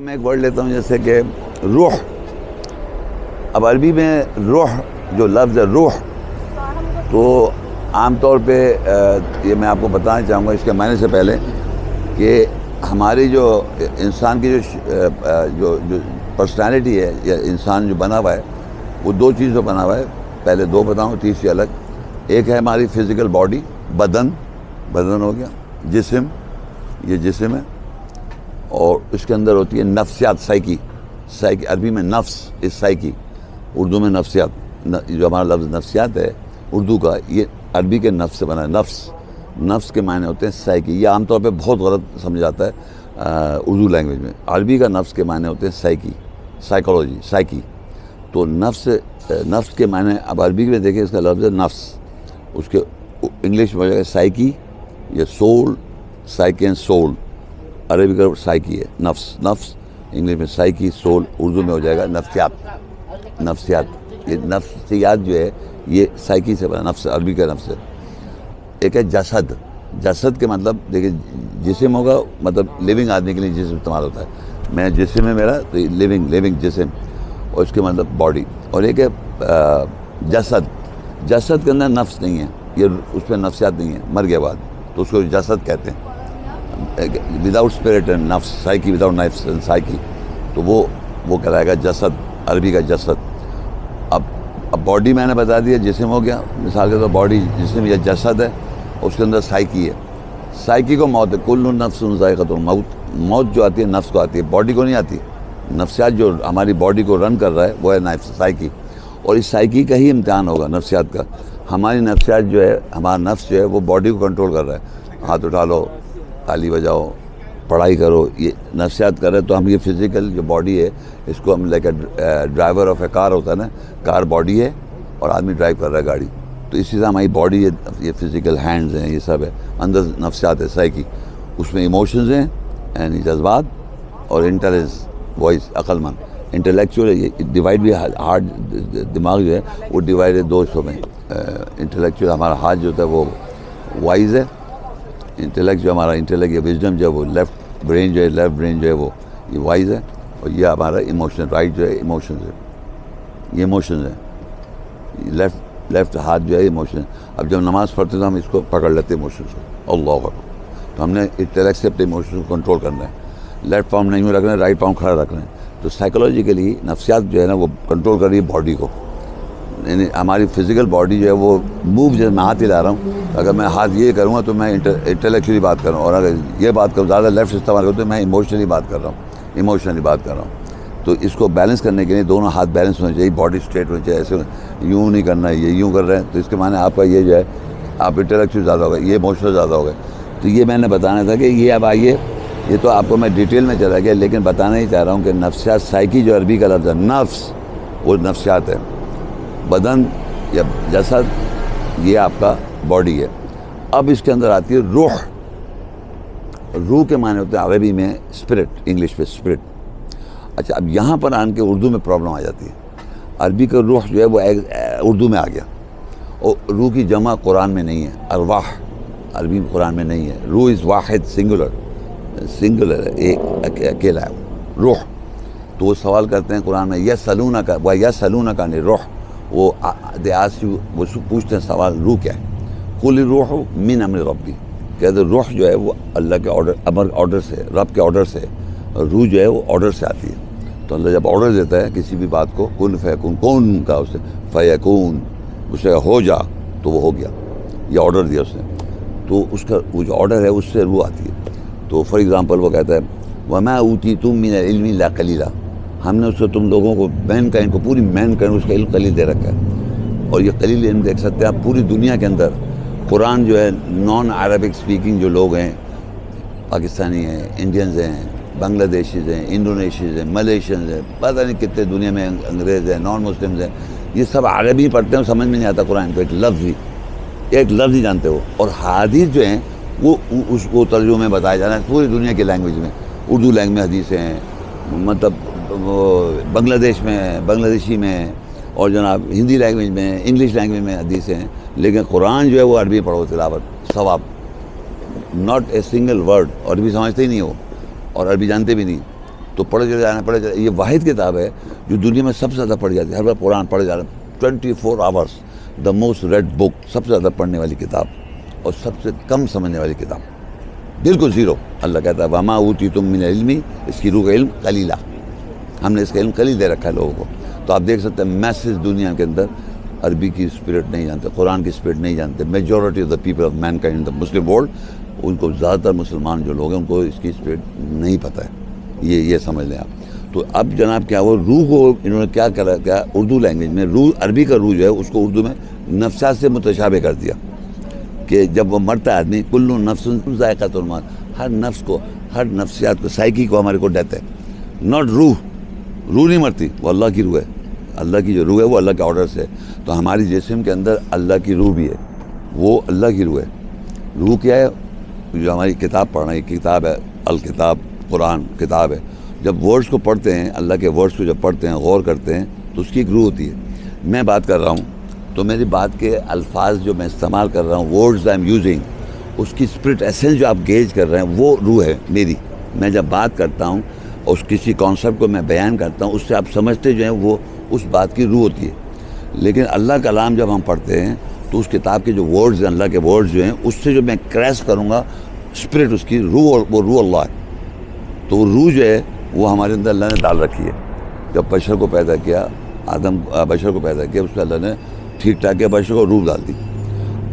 میں ایک ورڈ لیتا ہوں جیسے کہ روح. اب عربی میں روح جو لفظ ہے روح تو عام طور پہ یہ میں آپ کو بتانا چاہوں گا اس کے معنی سے پہلے کہ ہماری جو انسان کی جو پرسنالٹی ہے یا انسان جو بنا ہوا ہے وہ دو چیزوں بنا ہوا ہے. پہلے دو بتاؤں تیسری الگ. ایک ہے ہماری فزیکل باڈی بدن ہو گیا جسم, یہ جسم ہے, اور اس کے اندر ہوتی ہے نفسیات سائیکی. عربی میں نفس اس سائیکی, اردو میں نفسیات. جو ہمارا لفظ نفسیات ہے اردو کا یہ عربی کے نفس سے بنا ہے. نفس کے معنی ہوتے ہیں سائیکی. یہ عام طور پہ بہت غلط سمجھ جاتا ہے اردو لینگویج میں. عربی کا نفس کے معنی ہوتے ہیں سائیکی, سائیکولوجی, سائیکی. تو نفس کے معنی اب عربی میں دیکھیں اس کا لفظ ہے نفس. اس کے انگلش میں سائیکی یا سول, سائیکی اینڈ سول. عربی کا سائیکی ہے نفس انگلش میں سائیکی, سول اردو میں ہو جائے گا نفسیات. یہ نفسیات جو ہے یہ سائیکی سے بنا, نفس عربی کا نفس ہے. ایک ہے جسد کے مطلب دیکھیں جسم ہوگا مطلب لیونگ آدمی کے لیے جسم استعمال ہوتا ہے. میں جسم ہے میرا تو لیونگ جسم, اور اس کے مطلب باڈی. اور ایک ہے جسد کے اندر نفس نہیں ہے, یہ اس پہ نفسیات نہیں ہے, مر گیا بعد تو اس کو جسد کہتے ہیں. وداؤٹ اسپرٹ اینڈ نفس, سائیکی وداؤٹ نفس اینڈ سائیکی, تو وہ کہلائے گا جسد, عربی کا جسد. اب باڈی میں نے بتا دیا جسم ہو گیا, مثال کے طور باڈی جسم یا جسد ہے, اس کے اندر سائیکی ہے. سائیکی کو موت ہے, کل نفس ذائقۃ الموت. موت جو آتی ہے نفس کو آتی ہے, باڈی کو نہیں آتی. نفسیات جو ہماری باڈی کو رن کر رہا ہے وہ ہے سائیکی, اور اس سائیکی کا ہی امتحان ہوگا نفسیات کا. ہماری نفسیات جو ہے, ہمارا نفس جو ہے وہ باڈی کو کنٹرول کر رہا ہے. ہاتھ اٹھا لو, تالی بجاؤ, پڑھائی کرو, یہ نفسیات کر رہے. تو ہم یہ فزیکل جو باڈی ہے اس کو ہم لائک ڈرائیور آف اے کار ہوتا ہے نا, کار باڈی ہے اور آدمی ڈرائیو کر رہا ہے گاڑی. تو اسی طرح ہماری باڈی ہے, یہ فزیکل ہینڈز ہیں, یہ سب ہے. اندر نفسیات ہے سائیکی, اس میں ایموشنز ہیں یعنی جذبات, اور انٹیلیجنس وائس عقل مند. انٹلیکچوئل ہے, یہ ڈیوائڈ بھی ہارٹ دماغ جو ہے وہ ڈیوائڈ ہے دو حصوں میں. انٹلیکچوئل ہمارا ہاتھ جو ہوتا ہے وہ وائز ہے. انٹلیکٹ جو ہمارا انٹلیکٹ یا وزڈم جو ہے وہ لیفٹ برین جو ہے, لیفٹ برین جو ہے وہ یہ وائز ہے. اور یہ ہمارا ایموشن رائٹ جو ہے ایموشنز ہے, یہ ایموشنز ہیں. لیفٹ ہاتھ جو ہے ایموشن. اب جب نماز پڑھتے تو ہم اس کو پکڑ لیتے ہیں ایموشنز کو, اللہ اکبر. تو ہم نے انٹلیکٹ سے اپنے ایموشنز کو کنٹرول کرنا ہے. لیفٹ پاؤں نہیں رکھنا ہے, رائٹ پاؤں کھڑا رکھنا ہے. تو سائیکولوجیکلی نفسیات جو ہے نا وہ کنٹرول کر رہی ہے باڈی کو. یعنی ہماری فزیکل باڈی جو ہے وہ موو, جیسے میں ہاتھ ہلا رہا ہوں, اگر میں ہاتھ یہ کروں گا تو میں انٹلیکچولی بات کر رہا ہوں, اور اگر یہ بات کروں زیادہ لیفٹ استعمال کروں تو میں ایموشنلی بات کر رہا ہوں. تو اس کو بیلنس کرنے کے لیے دونوں ہاتھ بیلنس ہونے چاہیے, باڈی اسٹریٹ ہونی چاہیے. ایسے یوں نہیں کرنا ہے, یہ یوں کر رہے ہیں تو اس کے معنی آپ کا یہ جو ہے آپ انٹلیکچولی زیادہ ہو گئے, یہ ایموشنل زیادہ ہو گئے. تو یہ میں نے بتانا تھا کہ یہ اب آئیے, یہ تو آپ کو میں ڈیٹیل میں چلا گیا, لیکن بتانا ہی چاہ رہا ہوں کہ نفسیات سائیکی جو عربی کا لفظ ہے نفس, وہ نفسیات ہے. بدن یا جسد یہ آپ کا باڈی ہے. اب اس کے اندر آتی ہے روح. روح کے معنی ہوتے ہیں عربی میں اسپرٹ, انگلش میں اسپرٹ. اچھا, اب یہاں پر آن کے اردو میں پرابلم آ جاتی ہے. عربی کا روح جو ہے وہ اردو میں آ گیا, اور روح کی جمع قرآن میں نہیں ہے. ارواح عربی قرآن میں نہیں ہے. روح از واحد, سنگولر ہے, ایک اکیلا ہے روح. تو وہ سوال کرتے ہیں قرآن میں یسألونک عن الروح, وہ پوچھتے ہیں سوال روح کیا ہے. قل الروح من امر ربی, کہتے ہیں روح جو ہے وہ اللہ کے آرڈر سے, رب کے آرڈر سے. روح جو ہے وہ آرڈر سے آتی ہے. تو اللہ جب آرڈر دیتا ہے کسی بھی بات کو, کن فیکون, کون کا اسے فیکون, اسے ہو جا تو وہ ہو گیا, یہ آرڈر دیا اس نے. تو اس کا وہ جو آرڈر ہے اس سے روح آتی ہے. تو فار ایگزامپل وہ کہتا ہے وما اوتیتم من العلم الا قلیلا, ہم نے اس کو تم لوگوں کو مین کائنڈ کو پوری مین کائنڈ اس کا علم قلیل دے رکھا ہے. اور یہ قلیل علم دیکھ سکتے ہیں آپ پوری دنیا کے اندر. قرآن جو ہے نان عربک سپیکنگ جو لوگ ہیں, پاکستانی ہیں, انڈینز ہیں, بنگلہ دیشیز ہیں, انڈونیشیز ہیں, ملیشینز ہیں, پتہ نہیں کتنے دنیا میں انگریز ہیں, نان مسلمز ہیں, یہ سب عربی پڑھتے ہیں, سمجھ میں نہیں آتا قرآن کو, ایک لفظ ہی جانتے ہو. اور حدیث جو ہیں وہ اس کو ترجمے میں بتایا جانا ہے پوری دنیا کی لینگویج میں. اردو لینگویج میں حدیثیں ہیں, مطلب بنگلہ دیش میں بنگلہ دیشی میں, اور جناب ہندی لینگویج میں, انگلش لینگویج میں حدیثیں ہیں. لیکن قرآن جو ہے وہ عربی پڑھو, تلاوت ثواب, ناٹ اے سنگل ورڈ. عربی سمجھتے ہی نہیں ہو اور عربی جانتے بھی نہیں. تو پڑھے چلے جانا پڑھے چلے. یہ واحد کتاب ہے جو دنیا میں سب سے زیادہ پڑھی جاتی ہے. ہر بار قرآن پڑھے جا رہا ہے 24 آورس. دا موسٹ ریڈ بک، سب سے زیادہ پڑھنے والی کتاب اور سب سے کم سمجھنے والی کتاب. بالکل زیرو. اللہ کہتا ہے وما اوتیتم من العلم، اس کی روح کا علم قلیلہ، ہم نے اس کا علم قلیل دے رکھا ہے لوگوں کو. تو آپ دیکھ سکتے ہیں میسز دنیا کے اندر عربی کی اسپرٹ نہیں جانتے، قرآن کی اسپرٹ نہیں جانتے. Majority of the people of mankind in the Muslim world, ان کو زیادہ تر مسلمان جو لوگ ہیں ان کو اس کی اسپرٹ نہیں پتہ ہے. یہ سمجھ لیں آپ. تو اب جناب کیا وہ روح کو انہوں نے کیا کرا، کیا اردو لینگویج میں روح، عربی کا روح جو ہے اس کو اردو میں نفسیات سے متشابہ کر دیا کہ جب وہ مرتا ہے آدمی، کل نفس ذائقۃ الموت، ہر نفس کو، ہر نفسیات کو، سائیکی کو ہمارے کو ڈیتھ ہے. ناٹ روح نہیں مرتی، وہ اللہ کی روح ہے. اللہ کی جو روح ہے وہ اللہ کے آرڈر سے ہے. تو ہماری جسم کے اندر اللہ کی روح بھی ہے، وہ اللہ کی روح ہے. روح کیا ہے؟ جو ہماری کتاب پڑھنا، یہ کتاب ہے الکتاب، قرآن کتاب ہے. جب ورڈز کو پڑھتے ہیں، اللہ کے ورڈز کو جب پڑھتے ہیں، غور کرتے ہیں، تو اس کی ایک روح ہوتی ہے. میں بات کر رہا ہوں تو میری بات کے الفاظ جو میں استعمال کر رہا ہوں، ورڈز آئی ایم یوزنگ، اس کی اسپرٹ ایسنس جو آپ گیج کر رہے ہیں وہ روح ہے میری. میں جب بات کرتا ہوں اور کسی کانسیپٹ کو میں بیان کرتا ہوں، اس سے آپ سمجھتے جو ہیں وہ اس بات کی روح ہوتی ہے. لیکن اللہ کا کلام جب ہم پڑھتے ہیں تو اس کتاب کے جو ورڈز ہیں، اللہ کے ورڈز جو ہیں، اس سے جو میں کریس کروں گا اسپرٹ، اس کی روح، اور وہ روح اللہ ہے. تو وہ روح جو ہے وہ ہمارے اندر اللہ نے ڈال رکھی ہے. جب بشر کو پیدا کیا، بشر کو پیدا کیا، اس میں اللہ نے ٹھیک ٹھاک کیا، بشر کو روح ڈال دی.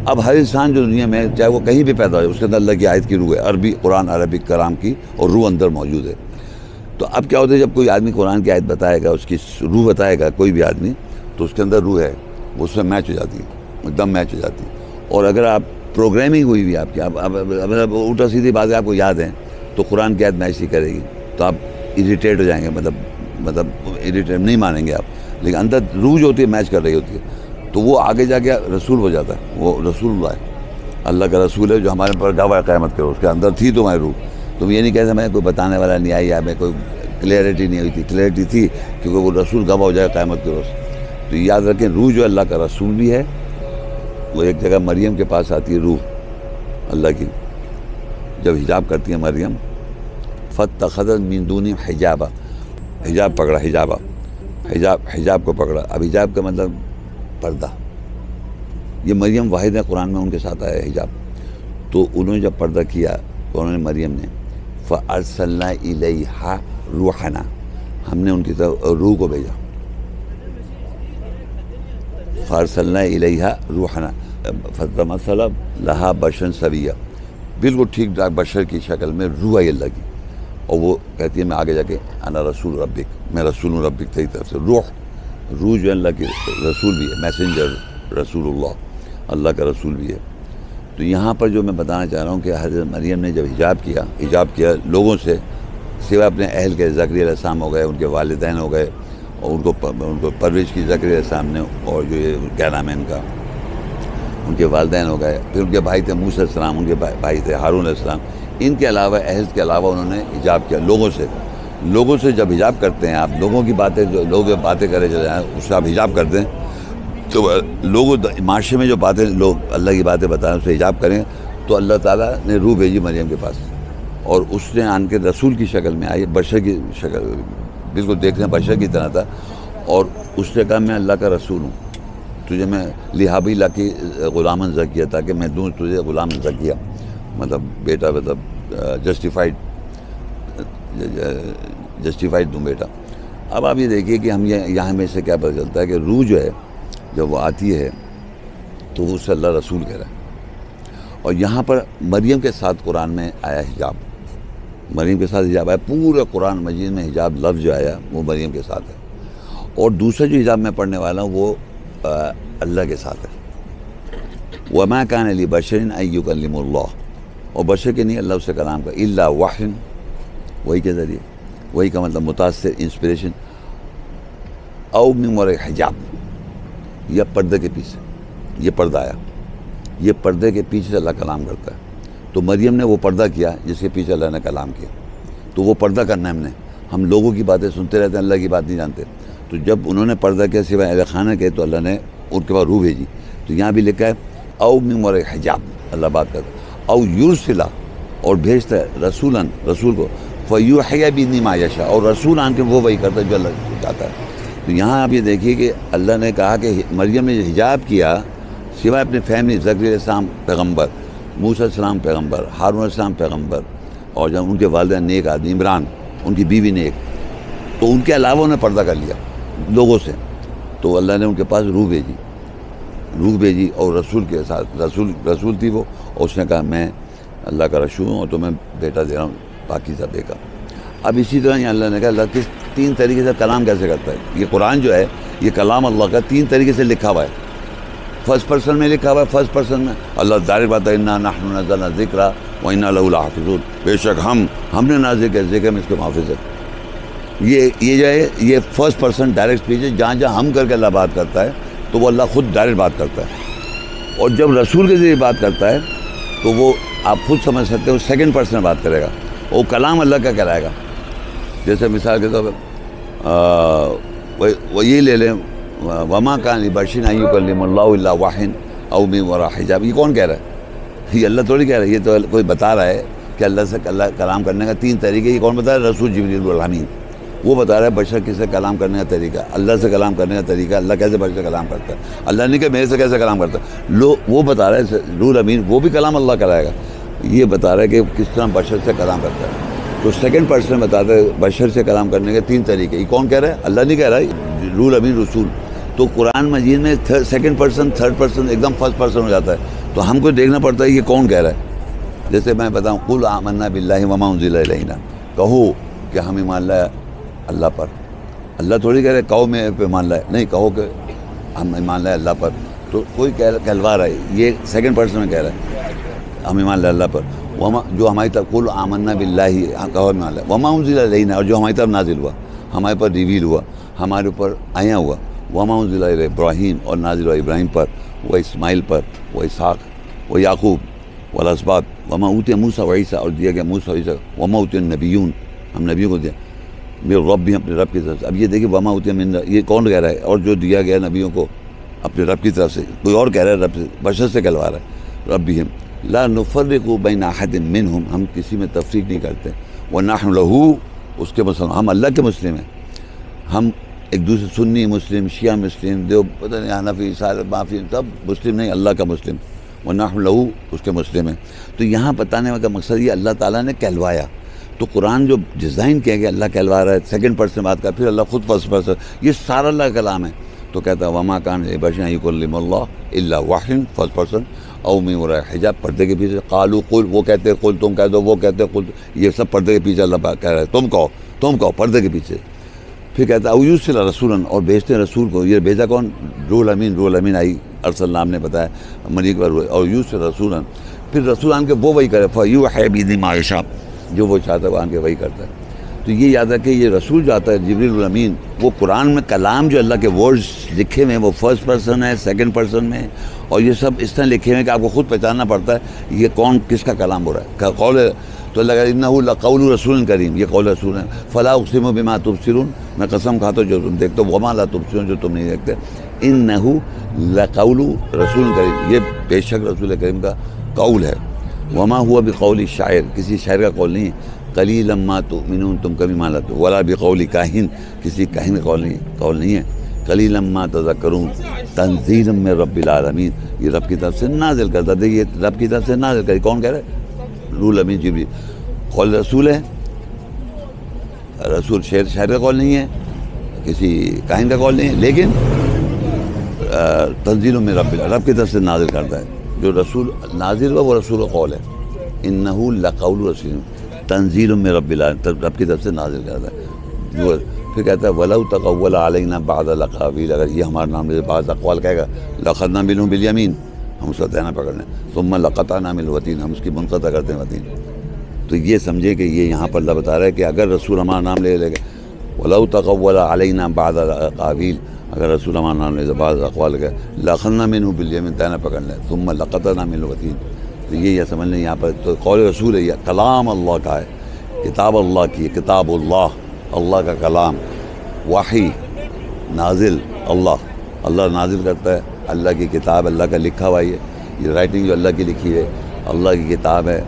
اب ہر انسان جو دنیا میں چاہے وہ کہیں بھی پیدا ہو، اس کے اندر اللہ کی آیت کی روح ہے، عربی قرآن عربک کلام کی، اور روح اندر موجود ہے. تو اب کیا ہوتا ہے، جب کوئی آدمی قرآن کی آیت بتائے گا، اس کی روح بتائے گا کوئی بھی آدمی، تو اس کے اندر روح ہے، وہ اس سے میچ ہو جاتی ہے، ایک دم میچ ہو جاتی ہے. اور اگر آپ پروگرامنگ ہوئی ہوئی آپ کی، اب الٹا سیدھی باتیں آپ کو یاد ہیں، تو قرآن کی آیت میچ نہیں کرے گی، تو آپ اریٹیٹ ہو جائیں گے، مطلب اریٹیٹ نہیں مانیں گے آپ. لیکن اندر روح جو ہوتی ہے میچ کر رہی ہوتی ہے، تو وہ آگے جا کے رسول ہو جاتا ہے. وہ رسول اللہ ہے، اللہ کا رسول ہے جو ہمارے پر گواہ قیامت کرو. اس کے اندر تھی تمہاری روح. تم یہ نہیں کہتے میں کوئی بتانے والا نہیں آئی، یا میں کوئی کلیئرٹی نہیں ہوئی تھی. کلیئرٹی تھی کیونکہ وہ رسول گواہ ہو جائے قیامت کے روز. تو یاد رکھیں روح جو اللہ کا رسول بھی ہے. وہ ایک جگہ مریم کے پاس آتی ہے روح اللہ کی، جب حجاب کرتی ہے مریم، فاتخذت من دونہم حجابا، حجاب پکڑا، حجاب کو پکڑا. اب حجاب کا مطلب پردہ. یہ مریم واحد ہے قرآن میں ان کے ساتھ آیا ہے حجاب. تو انہوں نے جب پردہ کیا تو انہوں نے مریم نے فارسلنا الیہا روحنا، ہم نے ان کی طرف روح کو بھیجا. فارسلنا الیہا روحنا فتمثل لہا بشرا سویا، بالکل ٹھیک ٹھاک بشر کی شکل میں روح ہے اللہ کی. اور وہ کہتی ہے میں آگے جا کے انا رسول ربک، میں رسول ہوں ربک تیری طرف سے. روح جو ہے اللہ کی رسول بھی ہے، میسنجر رسول اللہ کا رسول بھی ہے. تو یہاں پر جو میں بتانا چاہ رہا ہوں کہ حضرت مریم نے جب حجاب کیا لوگوں سے، سوائے اپنے اہل کے، زکریا علیہ السلام ہو گئے، ان کے والدین ہو گئے، اور ان کو پرورش کی زکریا علیہ السلام نے، اور جو یہ کیا نام ہے ان کا، ان کے والدین ہو گئے. پھر ان کے بھائی تھے موسیٰ علیہ السلام، ان کے بھائی تھے ہارون علیہ السلام. ان کے علاوہ، اہل کے علاوہ انہوں نے حجاب کیا لوگوں سے. جب حجاب کرتے ہیں آپ، لوگوں کی باتیں، جو لوگ باتیں کرے چلے جائیں، اس سے آپ حجاب کر دیں، تو لوگوں معاشرے میں جو باتیں لوگ اللہ کی باتیں بتائیں، اس سے حجاب کریں. تو اللہ تعالیٰ نے روح بھیجی مریم کے پاس، اور اس نے آن کے رسول کی شکل میں آئی، بشر کی شکل، بالکل دیکھنے بشر کی طرح تھا. اور اس نے کہا میں اللہ کا رسول ہوں، تجھے میں لہابی لا کی غلامن زکیہ، تاکہ میں دوں تجھے غلام زکیہ، مطلب بیٹا، مطلب جسٹیفائڈ دوں بیٹا. اب آپ یہ دیکھیے کہ ہم یہاں میں سے کیا پتہ چلتا ہے کہ روح جو ہے جب وہ آتی ہے تو وہ اس سے اللہ رسول کہہ رہا ہے. اور یہاں پر مریم کے ساتھ قرآن میں آیا حجاب، مریم کے ساتھ حجاب آیا. پورے قرآن مجید میں حجاب لفظ جو آیا وہ مریم کے ساتھ ہے. اور دوسرا جو حجاب میں پڑھنے والا ہوں وہ اللہ کے ساتھ ہے. وما کان لبشر ان یکلمہ اللہ، اور بشر کے نہیں اللہ اس سے کلام کا، الا وحی، وہی کے ذریعے، وہی کا مطلب متاثر، انسپریشن، او من وراء حجاب، یا پردے کے پیچھے. یہ پردہ آیا، یہ پردے کے پیچھے سے اللہ کلام کرتا ہے. تو مریم نے وہ پردہ کیا جس کے پیچھے اللہ نے کلام کیا. تو وہ پردہ کرنا ہے ہم لوگوں کی باتیں سنتے رہتے ہیں، اللہ کی بات نہیں جانتے. تو جب انہوں نے پردہ کیا سوائے اہل خانہ کے، تو اللہ نے ان کے بعد روح بھیجی. تو یہاں بھی لکھا ہے او من وراء حجاب، اللہ بات کرتا ہے. او یرسلا، اور بھیجتا ہے رسول کو، فَيُحْيِي بِإِذْنِهِ مَا يَشَاءُ، اور رسول آن کے وہ وہی کرتا ہے جو اللہ چاہتا ہے۔ تو یہاں آپ یہ دیکھیے کہ اللہ نے کہا کہ مریم نے حجاب کیا سوائے اپنے فیملی، زکریا علیہ السلام پیغمبر، موسیٰ علیہ السلام پیغمبر، ہارون علیہ السلام پیغمبر، اور جب ان کے والدین نیک آدمی، عمران ان کی بیوی نیک، تو ان کے علاوہ انہیں پردہ کر لیا لوگوں سے، تو اللہ نے ان کے پاس روح بھیجی اور رسول کے ساتھ رسول تھی وہ، اور اس نے کہا میں اللہ کا رسول ہوں اور تمہیں بیٹا دے رہا ہوں پاکیزہ بے کا۔ اب اسی طرح یہ اللہ نے کہا اللہ کس تین طریقے سے کلام کیسے کرتا ہے۔ یہ قرآن جو ہے یہ کلام اللہ کا تین طریقے سے لکھا ہوا ہے۔ فرسٹ پرسن میں لکھا ہوا ہے، فرسٹ پرسن میں اللہ ظاہر بات ہے انا نحن نزلنا الذکر وانا لہ لحافظون، بے شک ہم نے نازل کیا ذکر میں اس کے محافظ ہے۔ یہ جو ہے یہ فرسٹ پرسن ڈائریکٹ اسپیچ ہے، جہاں ہم کر کے اللہ بات کرتا ہے تو وہ اللہ خود ڈائریکٹ بات کرتا ہے، اور جب رسول کے ذریعے بات کرتا ہے تو وہ آپ خود سمجھ سکتے ہو سیکنڈ پرسن بات کرے گا، وہ کلام اللہ کا کہلائے گا۔ جیسے مثال کے طور پہ وہ یہ لے لیں وما کان لبشر ان یکلمہ اللہ الا وحی او من وراء حجاب، یہ کون کہہ رہا ہے؟ یہ اللہ تھوڑی کہہ رہا ہے، یہ تو کوئی بتا رہا ہے کہ اللہ سے کلام کرنے کا تین طریقے۔ یہ کون بتا رہا ہے؟ رسول جبریل الامین، وہ بتا رہا ہے بشر کیسے کلام کرنے کا طریقہ، اللہ سے کلام کرنے کا طریقہ، اللہ کیسے بشر سے کلام کرتا ہے، اللہ نہیں کہ میرے سے کیسے کلام کرتا ہے، وہ بتا رہا ہے روح امین، وہ بھی کلام اللہ کرائے گا، یہ بتا رہا ہے کہ کس طرح بشر سے کلام کرتا ہے۔ تو سیکنڈ پرسن بتاتا ہے بشر سے کلام کرنے کے تین طریقے۔ یہ کون کہہ رہا ہے؟ اللہ نہیں کہہ رہا ہے، روح امین رسول۔ تو قرآن مجید میں سیکنڈ پرسن، تھرڈ پرسن، ایک دم فرسٹ پرسن ہو جاتا ہے، تو ہم کو دیکھنا پڑتا ہے یہ کون کہہ رہا ہے۔ جیسے میں بتاؤں قل آمنا باللہ وما انزل الینا، کہو کہ ہم ایمان لائے اللہ پر، اللہ تھوڑی کہہ رہے کہو میں پہ ایمان لائے، نہیں کہو کہ ہم ایمان لائے اللہ پر، تو کوئی کہلوا رہا ہے، یہ سیکنڈ پرسن میں کہہ رہا ہے ہم ایمان لائے اللہ پر۔ وما جو ہماری طرف قل آمنا باللہ کہو ایمان لائے، وما انزل الینا، اور جو ہماری طرف نازل ہوا، ہمارے پر ریویل ہوا، ہمارے اوپر آیا ہوا، وما انزل الی ابراہیم، اور نازل ہوا ابراہیم پر، وہ اسماعیل پر، وہ اسحاق، وہ یعقوب والاسباط، وما اوتی موسیٰ و عیسیٰ، اور دیا گیا موسیٰ و عیسیٰ، وما اوتی النبیون، ہم نبیوں کو دیا، میرے رب بھی اپنے رب کی طرف سے۔ اب یہ دیکھیں وما اوتی من، یہ کون کہہ رہا ہے؟ اور جو دیا گیا نبیوں کو اپنے رب کی طرف سے، کوئی اور کہہ رہا ہے رب سے، بشر سے کہلوا رہا ہے ربہم لا نفرق بین احد منہم، ہم کسی میں تفریق نہیں کرتے، ونحن لہ، اس کے مسلم، ہم اللہ کے مسلم ہیں، ہم ایک دوسرے سنی مسلم، شیعہ مسلم، دیو پتہ نہیں حنفی سارے معافی سب مسلم نہیں، اللہ کا مسلم، ونحن لہ، اس کے مسلم ہیں۔ تو یہاں بتانے کا مقصد یہ اللہ تعالیٰ نے کہلوایا، تو قرآن جو ڈیزائن کیا گیا اللہ کہلوا رہا ہے، سیکنڈ پرسن بات کا، پھر اللہ خود فرسٹ پرسن، یہ سارا اللہ کا کلام ہے۔ تو کہتا ہے وما کان لبشر ان یکلمہ اللہ الا وحی، فرسٹ پرسن، او من وراء حجاب، پردے کے پیچھے، قالوا قل، وہ کہتے ہیں قل، تم کہہ دو، وہ کہتے ہیں قل، یہ سب پردے کے پیچھے اللہ پاک کہہ رہا ہے، تم کہو پردے کے پیچھے۔ پھر کہتا ہے او یرسل رسولا، اور بھیجتے ہیں رسول کو، یہ بھیجا کون؟ روح الامین آئی، ارسلنا ہم نے بتایا مریخ پر، اور یرسل رسولا، پھر رسول آن کے وہ وہی کرے، فیوحی بإذنہ ما یشاء، جو وہ چاہتا ہے وہ آن کے وہی کرتا ہے۔ تو یہ یاد ہے کہ یہ رسول جو آتا ہے جبریل الامین، وہ قرآن میں کلام جو اللہ کے ورڈز لکھے ہوئے ہیں وہ فرسٹ پرسن ہے، سیکنڈ پرسن میں، اور یہ سب اس طرح لکھے ہوئے ہیں کہ آپ کو خود پہچاننا پڑتا ہے یہ کون کس کا کلام ہو رہا ہے، قول ہے تو اللہ کہا انہ لقول رسول کریم، یہ قول رسول ہے۔ فلا اقسم بما تبصرون، میں قسم کھاتا ہوں جو تم دیکھتے ہو، وما لا تبصرون، جو تم نہیں دیکھتے، انہ لقول رسول کریم، یہ بے شک رسول کریم کا قول ہے۔ وما ہوا بقول شاعر، کسی شاعر کا قول نہیں ہے، قلیلا ما تؤمنون، تم کبھی مان لاتے ہو، ولا بقول کاہن، کسی کاہن کا قول نہیں ہے، قلیلا ما تذکرون، تنزیل من رب العالمین، یہ رب کی طرف سے نازل کرتا تھا، یہ رب کی طرف سے نازل کرتا، کون کہہ رہا ہے؟ روح الامین جبریل۔ قول رسول ہے، رسول شاعر کا قول نہیں ہے، کسی کاہن کا قول نہیں ہے، لیکن تنزیل من رب کی طرف سے نازل کرتا ہے، جو رسول نازل ہوا وہ رسول کا قول ہے، انہ لقول رسول تنزیل من رب العالمین، رب کی طرف سے نازل کرتا ہے جو۔ پھر کہتا ہے وَلَوْ تَقَوَّلَ عَلَيْنَا بَعْضَ الْأَقَاوِيلِ، اگر یہ ہمارا نام لے بعض اقوال کہے گا، لَأَخَذْنَا مِنْهُ بِالْيَمِينِ، ہم اس کا دینا پکڑنے، ثُمَّ لَقَطَعْنَا مِنْهُ الْوَتِينَ، ہم اس کی منقطع کرتے ہیں وتین۔ تو یہ سمجھے کہ یہ یہاں پر اللہ بتا رہا ہے کہ اگر رسول ہمارا نام لے گا، وَلَوْ تَقَوَّلَ عَلَيْنَا بَعْضَ الْأَقَاوِيلِ، اگر رسول ہمارا نام لے بعض اقوال کہے، لَأَخَذْنَا مِنْهُ بِالْيَمِينِ، دینا پکڑنے، ثُمَّ لَقَطَعْنَا مِنْهُ الْوَتِينَ۔ تو یہ سمجھ لیں یہاں پر تو قول رسول ہے، یہ کلام اللہ کا ہے، کتاب اللہ کی، کتاب اللہ کا کلام، وحی نازل، اللہ نازل کرتا ہے، اللہ کی کتاب اللہ کا لکھا ہوا یہ رائٹنگ جو اللہ کی لکھی ہے، اللہ کی کتاب ہے،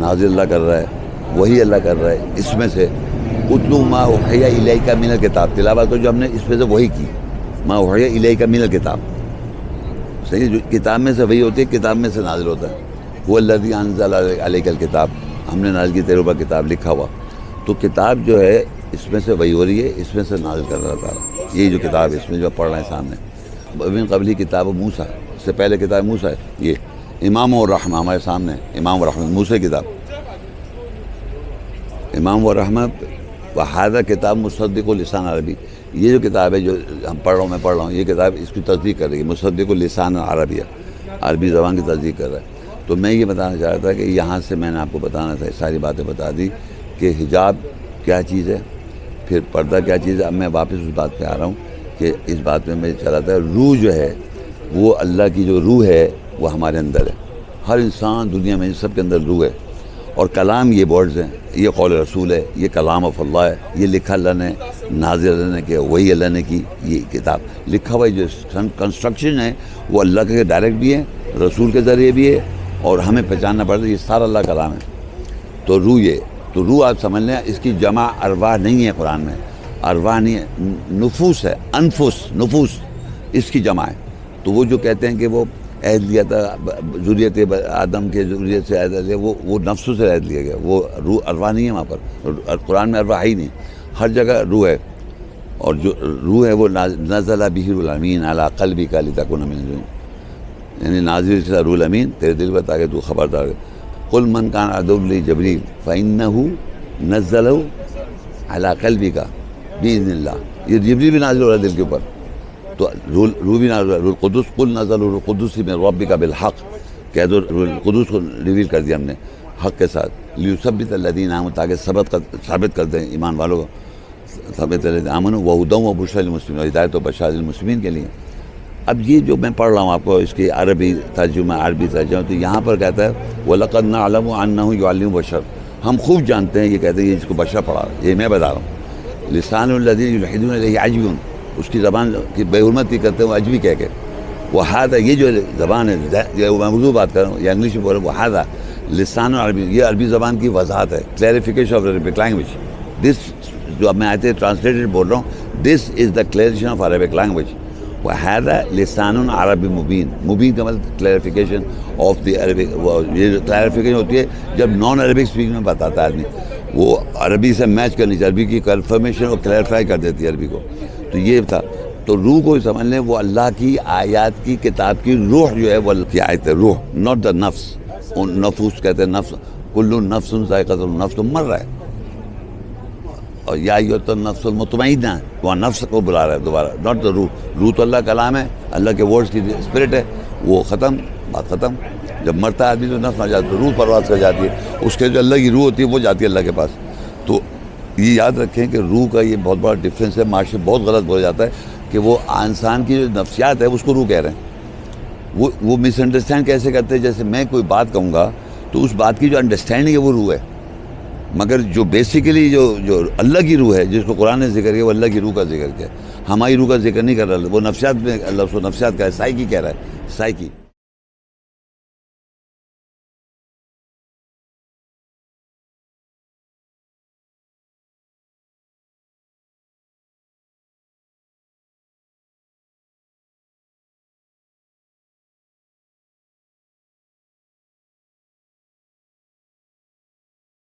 نازل اللہ کر رہا ہے، وہی اللہ کر رہا ہے اس میں سے. اتلو ما اوحی الیک من الکتاب, تلاوت تو جو ہم نے اس میں سے وہی کی, ما اوحی الیک من الکتاب. صحیح, جو کتاب میں سے وہی ہوتی ہے, کتاب میں سے نازل ہوتا ہے. وہ الذی انزل علیک الکتاب, ہم نے نازل کی تیرے اوپر کتاب, لکھا ہوا. تو کتاب جو ہے اس میں سے وہی ہو رہی ہے, اس میں سے نازل کر رہا تعالیٰ. یہ جو کتاب ہے اس میں جو پڑھ رہے ہیں سامنے, من قبلی کتاب موسیٰ, اس سے پہلے کتاب موسیٰ ہے. یہ امام الرحمہ ہمارے سامنے, امام الرحمہ موسیٰ کتاب, امام الرحمہ. وہذا کتاب مصدق لسان عربی, یہ جو کتاب ہے جو ہم پڑھ رہا ہوں, میں پڑھ رہا ہوں, یہ کتاب اس کی تصدیق کر رہی ہے. مصدق لسان عربیہ, عربی زبان کی تصدیق کر رہا ہے. تو میں یہ بتانا چاہ رہا تھا کہ یہاں سے میں نے آپ کو بتانا تھا, ساری باتیں بتا دی کہ حجاب کیا چیز ہے, پھر پردہ کیا چیز ہے. اب میں واپس اس بات پہ آ رہا ہوں کہ اس بات میں چلا تھا, روح جو ہے وہ اللہ کی جو روح ہے وہ ہمارے اندر ہے. ہر انسان دنیا میں سب کے اندر روح ہے. اور کلام یہ ورڈز ہیں, یہ قول رسول ہے, یہ کلام آف اللہ ہے, یہ لکھا اللہ نے, نازل اللہ نے کیا, وہی اللہ نے کی. یہ کتاب لکھا ہوا جو کنسٹرکشن ہے وہ اللہ کے ڈائریکٹ بھی ہے, رسول کے ذریعے بھی ہے, اور ہمیں پہچاننا پڑتا ہے یہ سارا اللہ کلام ہے. تو روح, یہ تو روح آپ سمجھ لیں, اس کی جمع ارواح نہیں ہے قرآن میں, ارواح نہیں ہے, نفوس ہے, انفس, نفوس اس کی جمع ہے. تو وہ جو کہتے ہیں کہ وہ عہد لیا تھا ذریت آدم کے ذریت سے عہد لیا, وہ نفسوں سے عہد لیا گیا, وہ روح ارواح نہیں ہے وہاں پر. قرآن میں ارواح ہی نہیں, ہر جگہ روح ہے. اور جو روح ہے وہ نزل بہ الامین علی قلبک لتکون من المنذرین, یعنی نازل سے روح الامین تیرے دل پر تاکہ تو خبردار. قل من کان عدو لجبریل فإنہ نزلہ علی قلبک بإذن اللہ, یہ جبریل بھی نازل ہو رہا ہے دل کے اوپر. تو روح بھی نازل, روح القدس, قل نزل روح القدس من ربک بالحق, کہہ دو روح القدس کو ریویل کر دیا ہم نے حق کے ساتھ. لیثبت الذین آمنوا, تاکہ ثابت کر دیں ایمان والوں کو, ثابت الذین آمنوا وہدی وبشریٰ للمسلمین, ہدایت و بشارت للمسلمین کے لیے. اب یہ جو میں پڑھ رہا ہوں آپ کو اس کی عربی ترجمہ, تو یہاں پر کہتا ہے وَلَقَدْ نَعْلَمُ أَنَّهُ يُعَلِّمُ بَشَرٌ, ہم خوب جانتے ہیں, یہ کہتے ہیں یہ جس کو بشر پڑھا رہا ہے, یہ میں بتا رہا ہوں. لسان الذین یلحدون الیہ عجب, اس کی زبان کی بے حرمتی کرتے ہیں وہ عجبی کہہ کے. وہذا, یہ جو زبان ہے, میں اردو بات کر رہا ہوں یا انگلش میں بول رہا ہوں, وہذا لسان عربی, یہ عربی زبان کی وضاحت ہے, کلیریفیکیشن آف عربک لینگویج. دس جو اب میں آیت ٹرانسلیٹڈ بول رہا ہوں, دس از دا کلیریفیکیشن آف عربک لینگویج. وہذا لسان عربی مبین, مبین کا مطلب کلیریفیکیشن آف دی عربک. یہ کلیریفیکیشن ہوتی ہے جب نان عربک اسپیکنگ میں بتاتا ہے آدمی, وہ عربی سے میچ کرنی چاہیے, عربی کی کنفرمیشن اور کلیریفائی کر دیتی ہے عربی کو. تو یہ تھا. تو روح کو سمجھ لیں وہ اللہ کی آیات کی کتاب کی روح جو ہے وہ اللہ کی آیت ہے, روح, ناٹ دا نفس. نفوس کہتے ہیں, نفس, کل نفس ذائقۃ الموت, تو مر رہا ہے. اور یا ایھا النفس المطمئنہ, وہاں نفس کو بلا رہا ہے دوبارہ, ناٹ دا روح. روح تو اللہ کلام ہے, اللہ کے ورڈز کی اسپرٹ ہے, وہ ختم, بات ختم. جب مرتا ہے آدمی تو نفس نہ جاتی, تو روح پرواز کر جاتی ہے, اس کے جو اللہ کی روح ہوتی ہے وہ جاتی ہے اللہ کے پاس. تو یہ یاد رکھیں کہ روح کا یہ بہت بڑا ڈفرینس ہے. معاشرے بہت غلط بولا جاتا ہے کہ وہ انسان کی جو نفسیات ہے اس کو روح کہہ رہے ہیں. وہ مس انڈرسٹینڈ کیسے کرتے ہیں, جیسے میں کوئی بات کہوں گا تو اس بات کی جو انڈرسٹینڈنگ ہے وہ روح ہے, مگر جو بیسیکلی جو اللہ کی روح ہے جس کو قرآن نے ذکر کیا وہ اللہ کی روح کا ذکر کیا, ہماری روح کا ذکر نہیں کر رہا. وہ نفسیات میں اللہ اس کو نفسیات کا ہے, سائیکی کہہ رہا ہے, سائیکی.